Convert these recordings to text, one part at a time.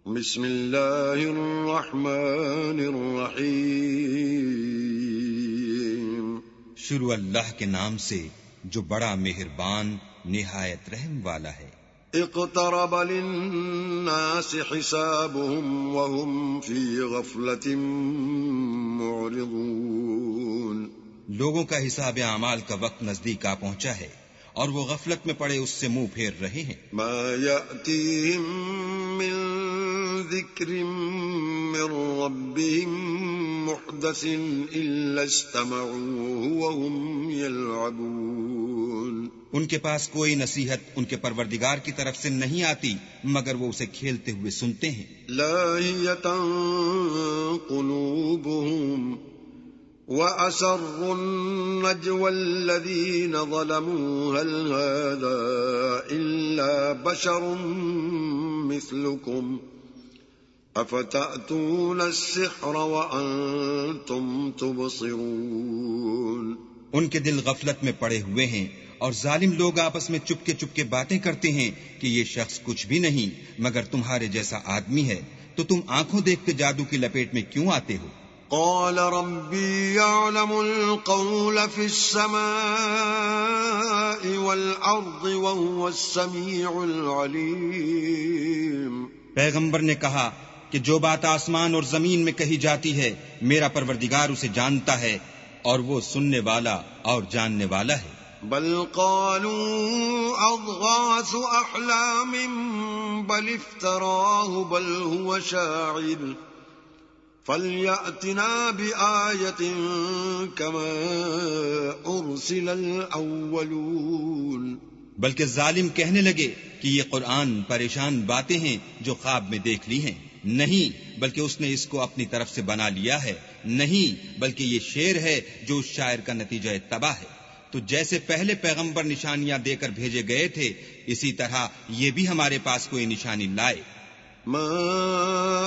بسم اللہ الرحمن الرحیم۔ شروع اللہ کے نام سے جو بڑا مہربان نہایت رحم والا ہے۔ اقترب للناس حسابهم وهم في غفلة معرضون۔ لوگوں کا حساب اعمال کا وقت نزدیک آ پہنچا ہے اور وہ غفلت میں پڑے اس سے منہ پھیر رہے ہیں۔ ما يأتيهم من ذکر من ربهم محدث إلا استمعوه وهم يلعبون۔ ان کے پاس کوئی نصیحت ان کے پروردگار کی طرف سے نہیں آتی مگر وہ اسے کھیلتے ہوئے سنتے ہیں۔ لاہیۃ قلوبهم وَأَسَرُّوا النَّجْوَى الَّذِينَ ظَلَمُوا هَلْ هَذَا إِلَّا بَشَرٌ مِثْلُكُمْ أَفَتَأْتُونَ السِّحْرَ وَأَنْتُمْ تُبْصِرُونَ۔ ان کے دل غفلت میں پڑے ہوئے ہیں اور ظالم لوگ آپس میں چپکے چپکے باتیں کرتے ہیں کہ یہ شخص کچھ بھی نہیں مگر تمہارے جیسا آدمی ہے، تو تم آنکھوں دیکھتے جادو کی لپیٹ میں کیوں آتے ہو؟ قال ربي يعلم القول في السماء والأرض وهو السميع العليم۔ پیغمبر نے کہا کہ جو بات آسمان اور زمین میں کہی جاتی ہے میرا پروردگار اسے جانتا ہے اور وہ سننے والا اور جاننے والا ہے۔ بل قالوا أضغاث أحلام بل افتراه بل هو شاعر فَلْيَأْتِنَا بِآيَةٍ كَمَا أُرْسِلَ الْأَوَّلُونَ۔ بلکہ ظالم کہنے لگے کہ یہ قرآن پریشان باتیں ہیں جو خواب میں دیکھ لی ہیں، نہیں بلکہ اس نے اس کو اپنی طرف سے بنا لیا ہے، نہیں بلکہ یہ شعر ہے جو اس شاعر کا نتیجہ تباہ ہے۔ تو جیسے پہلے پیغمبر نشانیاں دے کر بھیجے گئے تھے اسی طرح یہ بھی ہمارے پاس کوئی نشانی لائے۔ ما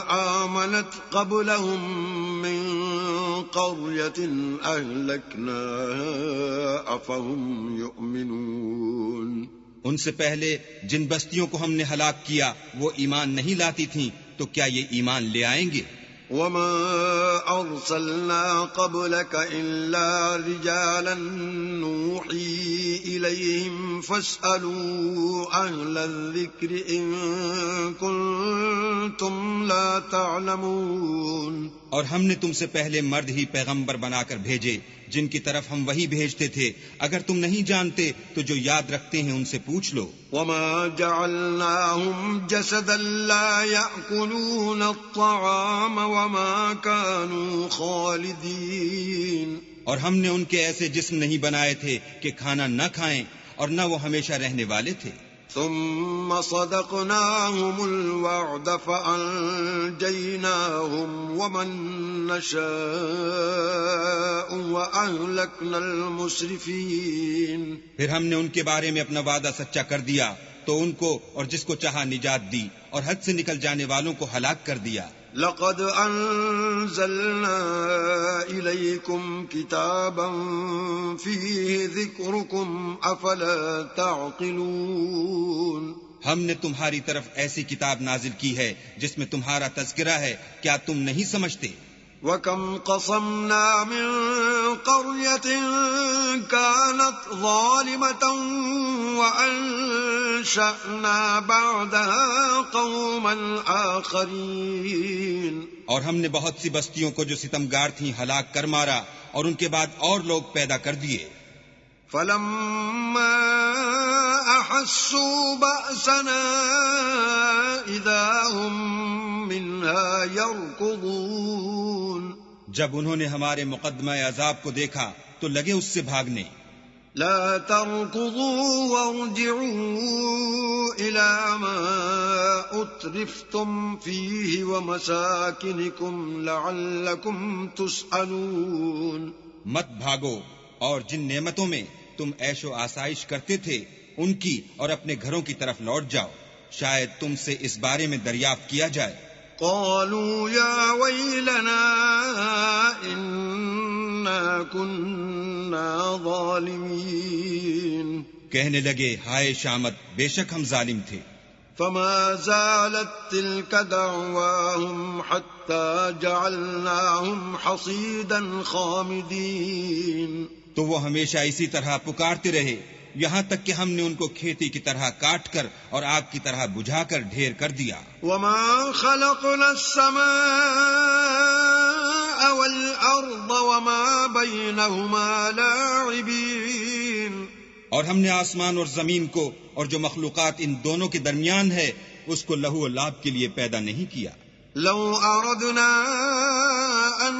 آمنت قبلهم من قرية أهلكناها أفهم يؤمنون۔ ان سے پہلے جن بستیوں کو ہم نے ہلاک کیا وہ ایمان نہیں لاتی تھیں تو کیا یہ ایمان لے آئیں گے؟ وما أرسلنا قبلك إلا رجالا نوحي إليهم فاسألوا أهل الذكر إن كنتم لا تعلمون۔ اور ہم نے تم سے پہلے مرد ہی پیغمبر بنا کر بھیجے جن کی طرف ہم وہی بھیجتے تھے، اگر تم نہیں جانتے تو جو یاد رکھتے ہیں ان سے پوچھ لو۔ وما جعلناهم جسدا لا يأكلون الطعام وما كانوا خالدين۔ اور ہم نے ان کے ایسے جسم نہیں بنائے تھے کہ کھانا نہ کھائیں اور نہ وہ ہمیشہ رہنے والے تھے۔ ثم صدقناهم الوعد فأنجيناهم ومن نشاء وأهلكنا المسرفين۔ پھر ہم نے ان کے بارے میں اپنا وعدہ سچا کر دیا تو ان کو اور جس کو چاہا نجات دی اور حد سے نکل جانے والوں کو ہلاک کر دیا۔ لقد أنزلنا إليكم كتابا فيه ذكركم أفلا تعقلون۔ ہم نے تمہاری طرف ایسی کتاب نازل کی ہے جس میں تمہارا تذکرہ ہے، کیا تم نہیں سمجھتے؟ وَكَمْ قَصَمْنَا مِنْ قَرْيَةٍ كَانَتْ ظَالِمَةً وَأَنشَأْنَا بَعْدَهَا قَوْمًا آخَرِينَ۔ اور ہم نے بہت سی بستیوں کو جو ستمگار تھیں ہلاک کر مارا اور ان کے بعد اور لوگ پیدا کر دیے۔ فَلَمَّا أَحَسُّوا بَأْسَنَا إِذَا هُمْ مِنْهَا يَرْكُضُونَ۔ جب انہوں نے ہمارے مقدمہ عذاب کو دیکھا تو لگے اس سے بھاگنے۔ لا تركضوا وارجعوا إلى ما أترفتم فيه ومساكنكم لعلكم تسألون۔ مت بھاگو اور جن نعمتوں میں تم عیش و آسائش کرتے تھے ان کی اور اپنے گھروں کی طرف لوٹ جاؤ، شاید تم سے اس بارے میں دریافت کیا جائے۔ قالوا يا ويلنا إنا كنا ظالمين۔ کہنے لگے ہائے شامت، بے شک ہم ظالم تھے۔ فما زالت تلك دعواهم حتى جعلناهم حصيدا خامدين. تو وہ ہمیشہ اسی طرح پکارتے رہے یہاں تک کہ ہم نے ان کو کھیتی کی طرح کاٹ کر اور آگ کی طرح بجھا کر ڈھیر کر دیا. وما خلقنا السماء والأرض وما بينهما لاعبين. اور ہم نے آسمان اور زمین کو اور جو مخلوقات ان دونوں کے درمیان ہے اس کو لہو و لعب کے لیے پیدا نہیں کیا. لو أردنا أن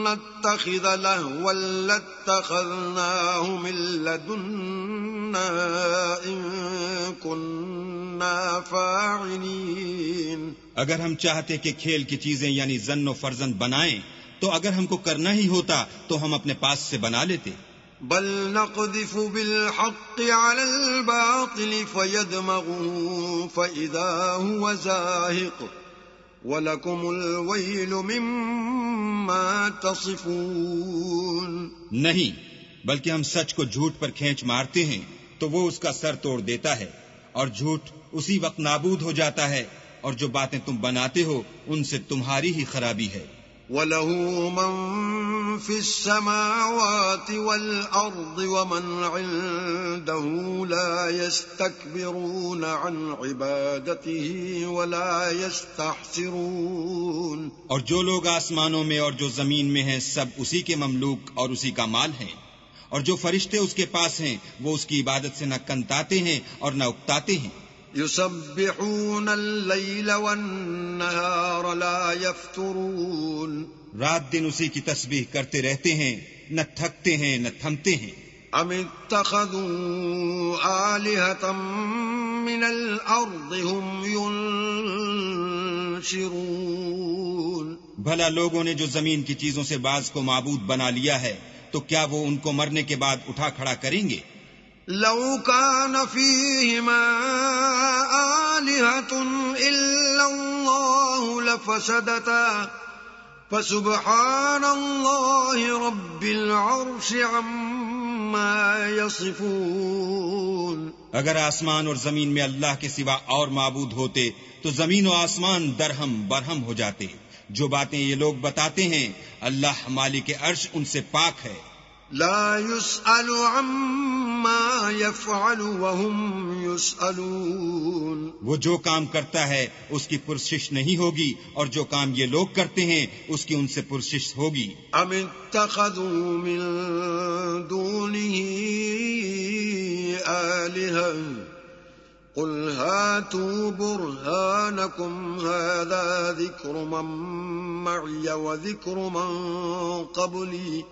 نتخذ لهوا لاتخذناه من لدنا إن كنا فاعلين. اگر ہم چاہتے کہ کھیل کی چیزیں یعنی زن و فرزند بنائیں تو اگر ہم کو کرنا ہی ہوتا تو ہم اپنے پاس سے بنا لیتے. بل نقذف بالحق على الباطل فيدمغه فإذا هو زاهق وَلَكُمُ الْوَيْلُ مِمَّا تَصِفُونَ. نہیں بلکہ ہم سچ کو جھوٹ پر کھینچ مارتے ہیں تو وہ اس کا سر توڑ دیتا ہے اور جھوٹ اسی وقت نابود ہو جاتا ہے اور جو باتیں تم بناتے ہو ان سے تمہاری ہی خرابی ہے. وَلَهُ مَن فِي السَّمَاوَاتِ وَالْأَرْضِ وَمَنْ عِندَهُ لَا يَسْتَكْبِرُونَ عَنْ عِبَادَتِهِ وَلَا يَسْتَحْسِرُونَ. اور جو لوگ آسمانوں میں اور جو زمین میں ہیں سب اسی کے مملوک اور اسی کا مال ہیں اور جو فرشتے اس کے پاس ہیں وہ اس کی عبادت سے نہ کنتاتے ہیں اور نہ اکتاتے ہیں. يسبحون الليل والنهار لا يفترون. رات دن اسی کی تسبیح کرتے رہتے ہیں نہ تھکتے ہیں نہ تھمتے ہیں. ام اتخذوا آلهة من الارض هم ينشرون. بھلا لوگوں نے جو زمین کی چیزوں سے بعض کو معبود بنا لیا ہے تو کیا وہ ان کو مرنے کے بعد اٹھا کھڑا کریں گے؟ لو كان فيهما آلهة إلا الله لفسدتا فسبحان الله رب العرش عما يصفون. اگر آسمان اور زمین میں اللہ کے سوا اور معبود ہوتے تو زمین و آسمان درہم برہم ہو جاتے. جو باتیں یہ لوگ بتاتے ہیں اللہ مالک عرش ان سے پاک ہے. لا يسأل عما يفعل وهم يسألون. وہ جو کام کرتا ہے اس کی پرسش نہیں ہوگی اور جو کام یہ لوگ کرتے ہیں اس کی ان سے پرسش ہوگی. ام اتخذوا من دونه آلهة قل هاتوا برهانكم هذا ذكر من معي وذكر من قبلي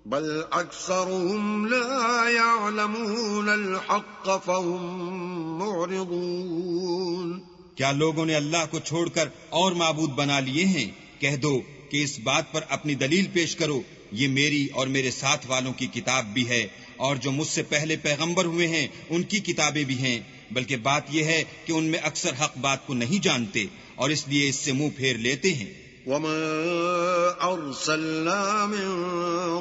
بل اکثرهم لا يعلمون الحق فهم معرضون. کیا لوگوں نے اللہ کو چھوڑ کر اور معبود بنا لیے ہیں؟ کہہ دو کہ اس بات پر اپنی دلیل پیش کرو یہ میری اور میرے ساتھ والوں کی کتاب بھی ہے اور جو مجھ سے پہلے پیغمبر ہوئے ہیں ان کی کتابیں بھی ہیں بلکہ بات یہ ہے کہ ان میں اکثر حق بات کو نہیں جانتے اور اس لیے اس سے منہ پھیر لیتے ہیں. وما أرسلنا من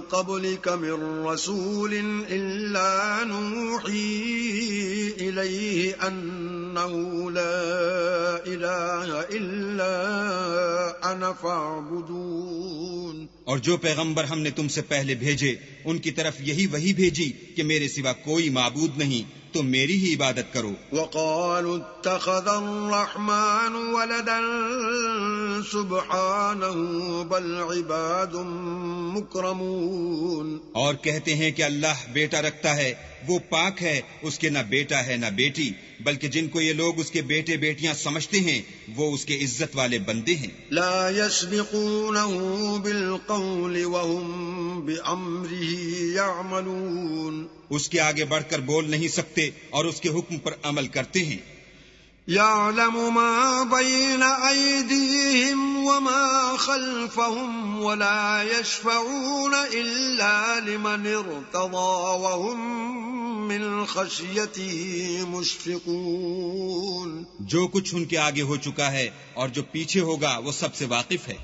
قبلك من رسول إلا نوحي إليه أنه لا إله إلا أنا فاعبدون. اور جو پیغمبر ہم نے تم سے پہلے بھیجے ان کی طرف یہی وحی بھیجی کہ میرے سوا کوئی معبود نہیں تو میری ہی عبادت کرو. وقالوا اتخذ الرحمن ولدا سبحانه بل عباد مکرمون. اور کہتے ہیں کہ اللہ بیٹا رکھتا ہے وہ پاک ہے اس کے نہ بیٹا ہے نہ بیٹی بلکہ جن کو یہ لوگ اس کے بیٹے بیٹیاں سمجھتے ہیں وہ اس کے عزت والے بندے ہیں. لا يسبقونه بالقول وهم بأمره يعملون. اس کے آگے بڑھ کر بول نہیں سکتے اور اس کے حکم پر عمل کرتے ہیں. يعلم ما بين أيديهم وما خلفهم ولا يشفعون إلا لمن ارتضى وهم من خشيته مشفقون. جو کچھ ان کے آگے ہو چکا ہے اور جو پیچھے ہوگا وہ سب سے واقف ہے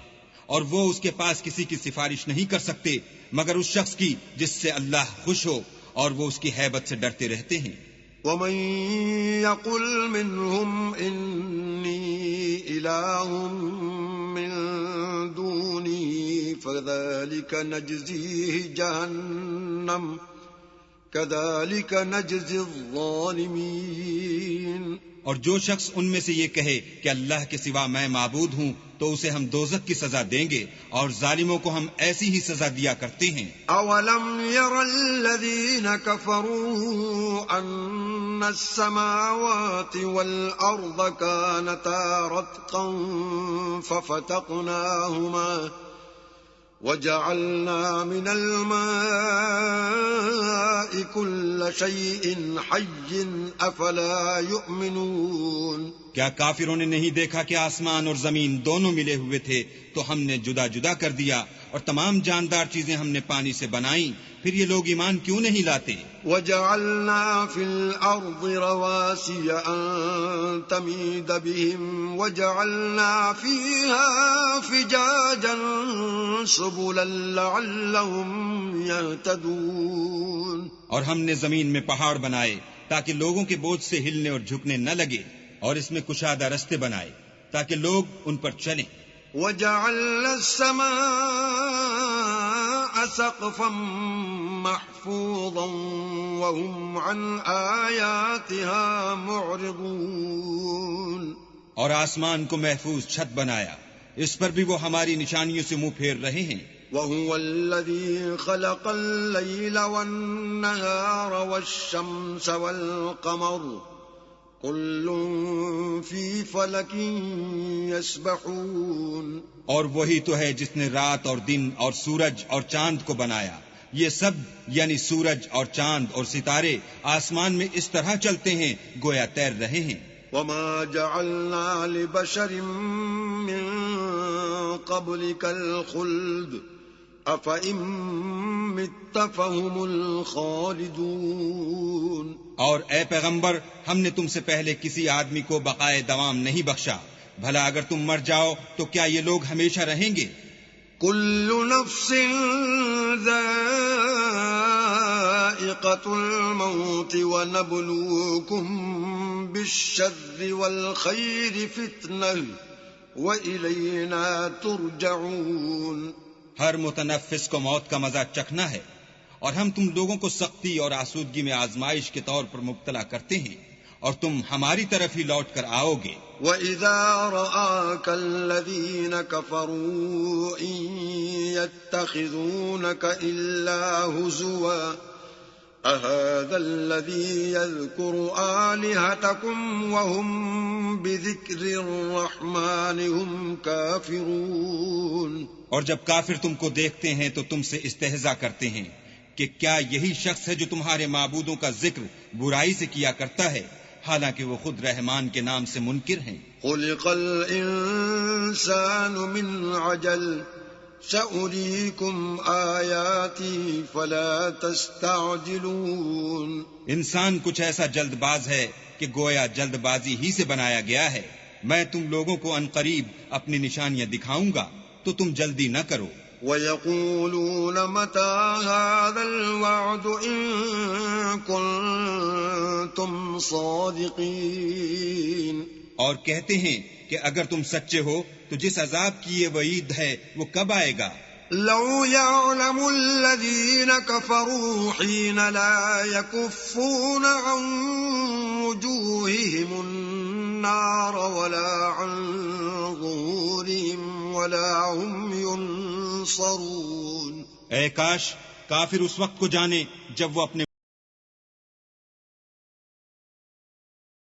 اور وہ اس کے پاس کسی کی سفارش نہیں کر سکتے مگر اس شخص کی جس سے اللہ خوش ہو اور وہ اس کی ہیبت سے ڈرتے رہتے ہیں. ومن يقل منهم إني إله من دوني فذلك نجزيه جهنم كذلك نجزي الظالمين. اور جو شخص ان میں سے یہ کہے کہ اللہ کے سوا میں معبود ہوں تو اسے ہم دوزخ کی سزا دیں گے اور ظالموں کو ہم ایسی ہی سزا دیا کرتے ہیں. اولم ير الذين كفروا ان السماوات والارض كانتا رتقا ففتقناهما وجعلنا من الماء كل شيء حي افلا يؤمنون. کیا کافروں نے نہیں دیکھا کہ آسمان اور زمین دونوں ملے ہوئے تھے تو ہم نے جدا جدا کر دیا اور تمام جاندار چیزیں ہم نے پانی سے بنائیں، پھر یہ لوگ ایمان کیوں نہیں لاتے؟ وَجَعَلْنَا فِي الْأَرْضِ رَوَاسِيَ أَن تَمِيدَ بِهِمْ وَجَعَلْنَا فِيهَا فِجَاجًا سُبُلًا لَعَلَّهُمْ يَهْتَدُونَ. اور ہم نے زمین میں پہاڑ بنائے تاکہ لوگوں کے بوجھ سے ہلنے اور جھکنے نہ لگے، اور اس میں کشادہ رستے بنائے تاکہ لوگ ان پر چلیں. وَجَعَلْنَا السَّمَاءَ سَقْفًا مَحْفُوظًا وَهُمْ عَنْ آيَاتِهَا مُعْرِضُونَ. اور آسمان کو محفوظ چھت بنایا، اس پر بھی وہ ہماری نشانیوں سے منہ پھیر رہے ہیں. وَهُوَ الَّذِي خَلَقَ اللَّيْلَ وَالنَّهَارَ وَالشَّمْسَ وَالْقَمَرَ كُلٌّ فِي فَلَكٍ يَسْبَحُونَ. اور وہی تو ہے جس نے رات اور دن اور سورج اور چاند کو بنایا، یہ سب یعنی سورج اور چاند اور ستارے آسمان میں اس طرح چلتے ہیں گویا تیر رہے ہیں. وَمَا جَعَلْنَا لِبَشَرٍ مِّن قَبْلِكَ الْخُلْدَ أَفَإِن مِّتَّ فَهُمُ الْخَالِدُونَ. اور اے پیغمبر، ہم نے تم سے پہلے کسی آدمی کو بقائے دوام نہیں بخشا، بھلا اگر تم مر جاؤ تو کیا یہ لوگ ہمیشہ رہیں گے؟ كُلُّ نَفْسٍ ذَائِقَةُ الْمَوْتِ وَنَبْلُوكُمْ بِالشَّرِّ وَالْخَيْرِ فِتْنَةً وَإِلَيْنَا تُرْجَعُونَ. ہر متنفس کو موت کا مزہ چکھنا ہے، اور ہم تم لوگوں کو سختی اور آسودگی میں آزمائش کے طور پر مبتلا کرتے ہیں، اور تم ہماری طرف ہی لوٹ کر آؤ گے. وَإِذَا رَآكَ الَّذِينَ كَفَرُوا إِن يَتَّخِذُونَكَ إِلَّا هُزُوًا أَهَذَا الَّذِي يَذْكُرُ آلِهَتَكُمْ وَهُمْ بِذِكْرِ الرَّحْمَنِ هُمْ كَافِرُونَ. اور جب کافر تم کو دیکھتے ہیں تو تم سے استہزاء کرتے ہیں کہ کیا یہی شخص ہے جو تمہارے معبودوں کا ذکر برائی سے کیا کرتا ہے، حالانکہ وہ خود رحمان کے نام سے منکر ہیں. خُلِقَ الْإِنسَانُ مِنْ عَجَلٍ سَأُرِيكُمْ آيَاتِي فَلَا تَسْتَعْجِلُونَ. انسان کچھ ایسا جلد باز ہے کہ گویا جلد بازی ہی سے بنایا گیا ہے. میں تم لوگوں کو عنقریب اپنی نشانیاں دکھاؤں گا تو تم جلدی نہ کرو. وَيَقُولُونَ مَتَى هَذَا الْوَعْدُ إِن كُنتُمْ صَادِقِينَ. اور کہتے ہیں کہ اگر تم سچے ہو تو جس عذاب کی یہ وعید ہے وہ کب آئے گا؟ لَوْ يَعْلَمُ الَّذِينَ كَفَرُوا حِينَ لَا يَكُفُّونَ عَن وُجُوهِهِمُ النَّارَ وَلَا عَن ظُهُورِهِمْ وَلَا هُمْ يُنصَرُونَ. اے کاش کافر اس وقت کو جانے جب وہ اپنے